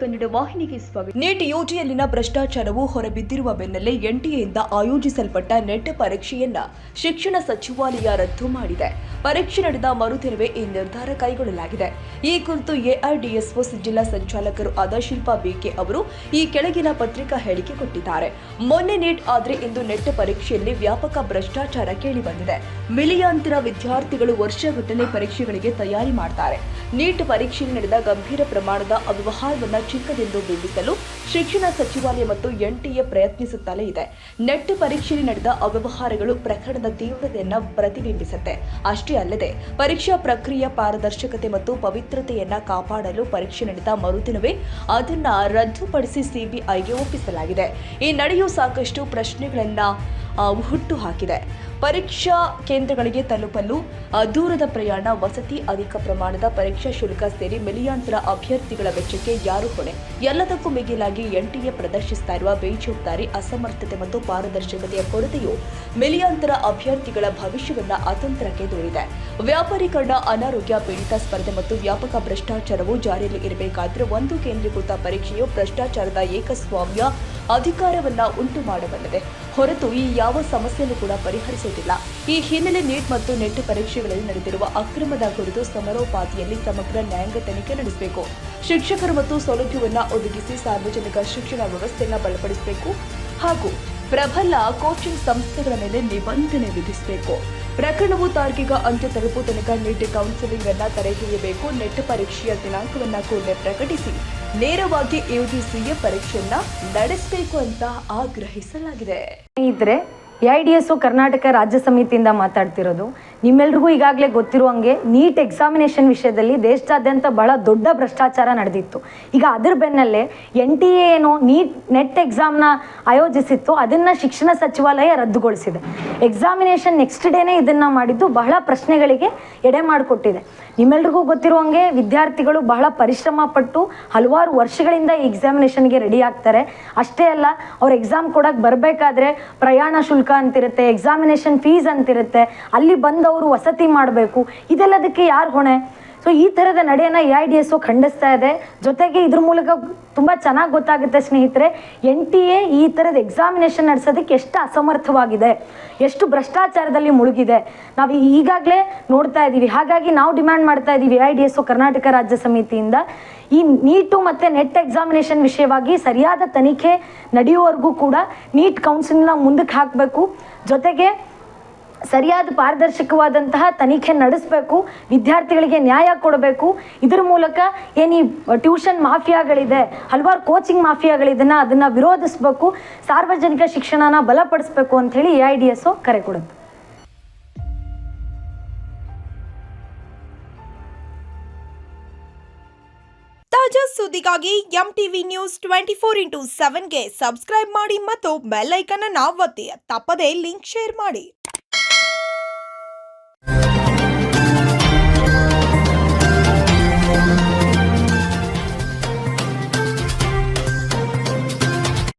ಕನ್ನಡ ವಾಹಿನಿಗೆ ಸ್ವಾಗತ. ನೀಟ್ ಯುಜಿಯಲ್ಲಿನ ಭ್ರಷ್ಟಾಚಾರವು ಹೊರಬಿದ್ದಿರುವ ಬೆನ್ನಲ್ಲೇ ಎನ್ಟಿಎಯಿಂದ ಆಯೋಜಿಸಲ್ಪಟ್ಟ ನೆಟ್ ಪರೀಕ್ಷೆಯನ್ನ ಶಿಕ್ಷಣ ಸಚಿವಾಲಯ ರದ್ದು ಮಾಡಿದೆ. ಪರೀಕ್ಷೆ ನಡೆದ ಮರುದಿನವೇ ಈ ನಿರ್ಧಾರ ಕೈಗೊಳ್ಳಲಾಗಿದೆ. ಈ ಕುರಿತು ಎಐಡಿಎಸ್ಒ ಜಿಲ್ಲಾ ಸಂಚಾಲಕರು ಆದ ಶಿಲ್ಪಾ ಬಿಕೆ ಅವರು ಈ ಕೆಳಗಿನ ಪತ್ರಿಕಾ ಹೇಳಿಕೆ ಕೊಟ್ಟಿದ್ದಾರೆ. ಮೊನ್ನೆ ನೀಟ್ ಆದರೆ ಇಂದು ನೆಟ್ ಪರೀಕ್ಷೆಯಲ್ಲಿ ವ್ಯಾಪಕ ಭ್ರಷ್ಟಾಚಾರ ಕೇಳಿಬಂದಿದೆ. ಮಿಲಿಯಾಂತರ ವಿದ್ಯಾರ್ಥಿಗಳು ವರ್ಷಗಟ್ಟಲೆ ಪರೀಕ್ಷೆಗಳಿಗೆ ತಯಾರಿ ಮಾಡ್ತಾರೆ. ನೀಟ್ ಪರೀಕ್ಷೆಯಲ್ಲಿ ನಡೆದ ಗಂಭೀರ ಪ್ರಮಾಣದ ಅವ್ಯವಹಾರವನ್ನು ಚಿಕ್ಕದೆಂದು ಬಿಂಬಿಸಲು ಶಿಕ್ಷಣ ಸಚಿವಾಲಯ ಮತ್ತು ಎನ್ಟಿಎ ಪ್ರಯತ್ನಿಸುತ್ತಲೇ ಇದೆ. ನೆಟ್ ಪರೀಕ್ಷೆಯಲ್ಲಿ ನಡೆದ ಅವ್ಯವಹಾರಗಳು ಪ್ರಕರಣದ ತೀವ್ರತೆಯನ್ನು ಪ್ರತಿಬಿಂಬಿಸುತ್ತೆ. ಅಷ್ಟೇ ಅಲ್ಲದೆ ಪರೀಕ್ಷಾ ಪ್ರಕ್ರಿಯೆಯ ಪಾರದರ್ಶಕತೆ ಮತ್ತು ಪವಿತ್ರತೆಯನ್ನ ಕಾಪಾಡಲು ಪರೀಕ್ಷೆ ನಡೆದ ಮರುದಿನವೇ ಅದನ್ನ ರದ್ದುಪಡಿಸಿ ಸಿಬಿಐಗೆ ಒಪ್ಪಿಸಲಾಗಿದೆ. ಈ ನಡೆಯೂ ಸಾಕಷ್ಟು ಪ್ರಶ್ನೆಗಳನ್ನ ಹುಟ್ಟು ಹಾಕಿದೆ. ಪರೀಕ್ಷಾ ಕೇಂದ್ರಗಳಿಗೆ ತಲುಪಲು ದೂರದ ಪ್ರಯಾಣ, ವಸತಿ, ಅಧಿಕ ಪ್ರಮಾಣದ ಪರೀಕ್ಷಾ ಶುಲ್ಕ ಸೇರಿ ಮಿಲಿಯಾಂತರ ಅಭ್ಯರ್ಥಿಗಳ ವೆಚ್ಚಕ್ಕೆ ಯಾರು ಹೊಣೆ? ಎಲ್ಲದಕ್ಕೂ ಮಿಗಿಲಾಗಿ ಎನ್ಟಿಎ ಪ್ರದರ್ಶಿಸ್ತಾ ಇರುವ ಬೇಜವಾಬ್ದಾರಿ, ಅಸಮರ್ಥತೆ ಮತ್ತು ಪಾರದರ್ಶಕತೆಯ ಕೊರತೆಯು ಮಿಲಿಯಾಂತರ ಅಭ್ಯರ್ಥಿಗಳ ಭವಿಷ್ಯವನ್ನ ಅತಂತ್ರಕ್ಕೆ ದೂರಿದೆ. ವ್ಯಾಪಾರೀಕರಣ, ಅನಾರೋಗ್ಯ ಪೀಡಿತ ಸ್ಪರ್ಧೆ ಮತ್ತು ವ್ಯಾಪಕ ಭ್ರಷ್ಟಾಚಾರವು ಜಾರಿಯಲ್ಲಿ ಇರಬೇಕಾದ್ರೆ ಒಂದು ಕೇಂದ್ರೀಕೃತ ಪರೀಕ್ಷೆಯು ಭ್ರಷ್ಟಾಚಾರದ ಏಕಸ್ವಾಮ್ಯ ಅಧಿಕಾರವನ್ನ ಉಂಟು ಮಾಡಬಲ್ಲದೆ ಹೊರತು ಈ ಯಾವ ಸಮಸ್ಯೆಯನ್ನು ಕೂಡ ಪರಿಹರಿಸುವುದಿಲ್ಲ. ಈ ಹಿನ್ನೆಲೆ ನೀಟ್ ಮತ್ತು ನೆಟ್ ಪರೀಕ್ಷೆಗಳಲ್ಲಿ ನಡೆದಿರುವ ಅಕ್ರಮದ ಕುರಿತು ಸಮರೋಪಾದಿಯಲ್ಲಿ ಸಮಗ್ರ ನ್ಯಾಯಾಂಗ ತನಿಖೆ ನಡೆಸಬೇಕು. ಶಿಕ್ಷಕರು ಮತ್ತು ಸೌಲಭ್ಯವನ್ನು ಒದಗಿಸಿ ಸಾರ್ವಜನಿಕ ಶಿಕ್ಷಣ ವ್ಯವಸ್ಥೆಯನ್ನು ಬಲಪಡಿಸಬೇಕು ಹಾಗೂ ಪ್ರಬಲ ಕೋಚಿಂಗ್ ಸಂಸ್ಥೆಗಳ ಮೇಲೆ ನಿಬಂಧನೆ ವಿಧಿಸಬೇಕು. ಪ್ರಕರಣವು ತಾರ್ಕಿಕ ಅಂತ್ಯ ತಲುಪುವ ತನಕ ನೀಟ್ ಕೌನ್ಸಿಲಿಂಗ್ ಅನ್ನ ತಡೆಹಿಡಿಯಬೇಕು. ನೆಟ್ ಪರೀಕ್ಷೆಯ ದಿನಾಂಕವನ್ನ ಕೂಡಲೇ ಪ್ರಕಟಿಸಿ ನೇರವಾಗಿ ಯುಜಿಸಿಯ ಪರೀಕ್ಷೆಯನ್ನ ನಡೆಸಬೇಕು ಅಂತ ಆಗ್ರಹಿಸಲಾಗಿದೆ. ಸ್ನೇಹಿತರೆ, ಎಐಡಿಎಸ್ಒ ಕರ್ನಾಟಕ ರಾಜ್ಯ ಸಮಿತಿಯಿಂದ ಮಾತಾಡ್ತಿರೋದು. ನಿಮ್ಮೆಲ್ರಿಗೂ ಈಗಾಗಲೇ ಗೊತ್ತಿರುವಂಗೆ ನೀಟ್ ಎಕ್ಸಾಮಿನೇಷನ್ ವಿಷಯದಲ್ಲಿ ದೇಶದಾದ್ಯಂತ ಬಹಳ ದೊಡ್ಡ ಭ್ರಷ್ಟಾಚಾರ ನಡೆದಿತ್ತು. ಈಗ ಅದ್ರ ಬೆನ್ನಲ್ಲೇ ಎನ್ಟಿಎ ಏನು ನೆಟ್ ಎಕ್ಸಾಮ್ನ ಆಯೋಜಿಸಿತ್ತು, ಅದನ್ನು ಶಿಕ್ಷಣ ಸಚಿವಾಲಯ ರದ್ದುಗೊಳಿಸಿದೆ. ಎಕ್ಸಾಮಿನೇಷನ್ ನೆಕ್ಸ್ಟ್ ಡೇನೇ ಇದನ್ನು ಮಾಡಿದ್ದು ಬಹಳ ಪ್ರಶ್ನೆಗಳಿಗೆ ಎಡೆ ಮಾಡಿಕೊಟ್ಟಿದೆ. ನಿಮ್ಮೆಲ್ರಿಗೂ ಗೊತ್ತಿರುವಂಗೆ ವಿದ್ಯಾರ್ಥಿಗಳು ಬಹಳ ಪರಿಶ್ರಮ ಪಟ್ಟು ಹಲವಾರು ವರ್ಷಗಳಿಂದ ಈ ಎಕ್ಸಾಮಿನೇಷನ್ಗೆ ರೆಡಿ ಆಗ್ತಾರೆ. ಅಷ್ಟೇ ಅಲ್ಲ, ಅವ್ರು ಎಕ್ಸಾಮ್ ಕೊಡೋಕ್ಕೆ ಬರಬೇಕಾದ್ರೆ ಪ್ರಯಾಣ ಶುಲ್ಕ ಅಂತಿರುತ್ತೆ, ಎಕ್ಸಾಮಿನೇಷನ್ ಫೀಸ್ ಅಂತಿರುತ್ತೆ, ಅಲ್ಲಿ ಬಂದವರು ವಸತಿ ಮಾಡಬೇಕು. ಇದೆಲ್ಲದಕ್ಕೆ ಯಾರು ಹೊಣೆ? ಸೊ ಈ ಥರದ ನಡೆಯನ್ನು ಎಐಡಿಎಸ್ಒ ಖಂಡಿಸ್ತಾ ಇದೆ. ಜೊತೆಗೆ ಇದ್ರ ಮೂಲಕ ತುಂಬ ಚೆನ್ನಾಗಿ ಗೊತ್ತಾಗುತ್ತೆ ಸ್ನೇಹಿತರೆ, ಎನ್ಟಿಎ ಈ ಥರದ ಎಕ್ಸಾಮಿನೇಷನ್ ನಡೆಸೋದಕ್ಕೆ ಎಷ್ಟು ಅಸಮರ್ಥವಾಗಿದೆ, ಎಷ್ಟು ಭ್ರಷ್ಟಾಚಾರದಲ್ಲಿ ಮುಳುಗಿದೆ ನಾವು ಈಗಾಗಲೇ ನೋಡ್ತಾ ಇದ್ದೀವಿ. ಹಾಗಾಗಿ ನಾವು ಡಿಮ್ಯಾಂಡ್ ಮಾಡ್ತಾ ಇದ್ದೀವಿ ಎಐಡಿಎಸ್ಒ ಕರ್ನಾಟಕ ರಾಜ್ಯ ಸಮಿತಿಯಿಂದ ಈ ನೀಟು ಮತ್ತು ನೆಟ್ ಎಕ್ಸಾಮಿನೇಷನ್ ವಿಷಯವಾಗಿ ಸರಿಯಾದ ತನಿಖೆ ನಡೆಯುವವರೆಗೂ ಕೂಡ ನೀಟ್ ಕೌನ್ಸಿಲ್ನ ಮುಂದಕ್ಕೆ ಹಾಕಬೇಕು. ಜೊತೆಗೆ ಸರಿಯಾದ ಪಾರದರ್ಶಕವಾದಂತಹ ತನಿಖೆ ನಡೆಸಬೇಕು, ವಿದ್ಯಾರ್ಥಿಗಳಿಗೆ ನ್ಯಾಯ ಕೊಡಬೇಕು. ಇದರ ಮೂಲಕ ಏನು ಈ ಟ್ಯೂಷನ್ ಮಾಫಿಯಾಗಳಿದೆ, ಹಲವಾರು ಕೋಚಿಂಗ್ ಮಾಫಿಯಾಗಳಿದನ್ನು ಅದನ್ನು ವಿರೋಧಿಸಬೇಕು, ಸಾರ್ವಜನಿಕ ಶಿಕ್ಷಣನ ಬಲಪಡಿಸಬೇಕು ಅಂಥೇಳಿ ಎಐಡಿಎಸ್ಒ ಕರೆ ಕೊಡುತ್ತೆ. ತಾಜಾ ಸುದ್ದಿಗಾಗಿ MTV ನ್ಯೂಸ್ 24x7ಗೆ ಸಬ್ಸ್ಕ್ರೈಬ್ ಮಾಡಿ ಮತ್ತು ಬೆಲ್ ಐಕಾನ್ ಅನ್ನು ಒತ್ತಿ. ತಪ್ಪದೇ ಲಿಂಕ್ ಶೇರ್ ಮಾಡಿ.